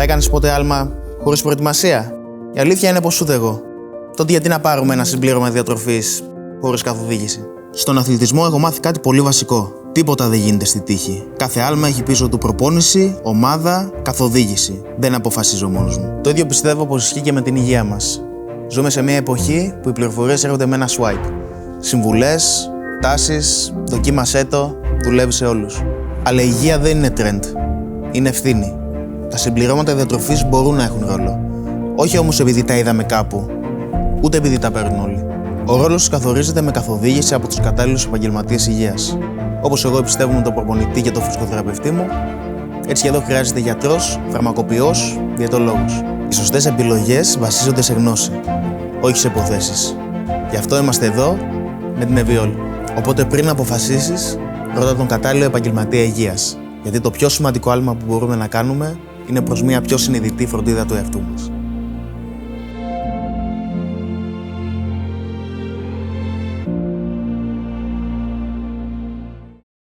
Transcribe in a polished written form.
Θα έκανες ποτέ άλμα χωρίς προετοιμασία? Η αλήθεια είναι πως ούτε εγώ. Τότε γιατί να πάρουμε ένα συμπλήρωμα διατροφής χωρίς καθοδήγηση? Στον αθλητισμό έχω μάθει κάτι πολύ βασικό. Τίποτα δεν γίνεται στη τύχη. Κάθε άλμα έχει πίσω του προπόνηση, ομάδα, καθοδήγηση. Δεν αποφασίζω μόνος μου. Το ίδιο πιστεύω πως ισχύει και με την υγεία μας. Ζούμε σε μια εποχή που οι πληροφορίες έρχονται με ένα swipe. Συμβουλές, τάσεις, δοκίμασέ το, δουλεύει σε όλους. Αλλά η υγεία δεν είναι trend. Είναι ευθύνη. Τα συμπληρώματα διατροφής μπορούν να έχουν ρόλο. Όχι όμως επειδή τα είδαμε κάπου, ούτε επειδή τα παίρνουν όλοι. Ο ρόλος τους καθορίζεται με καθοδήγηση από τους κατάλληλους επαγγελματίες υγείας. Όπως εγώ πιστεύω με τον προπονητή και τον φυσικοθεραπευτή μου, έτσι και εδώ χρειάζεται γιατρός, φαρμακοποιός, διαιτολόγος. Οι σωστές επιλογές βασίζονται σε γνώση, όχι σε υποθέσεις. Γι' αυτό είμαστε εδώ με την Eviol. Οπότε πριν αποφασίσεις, ρώτα τον κατάλληλο επαγγελματία υγείας. Γιατί το πιο σημαντικό άλμα που μπορούμε να κάνουμε είναι προς μια πιο συνειδητή φροντίδα του εαυτού μας.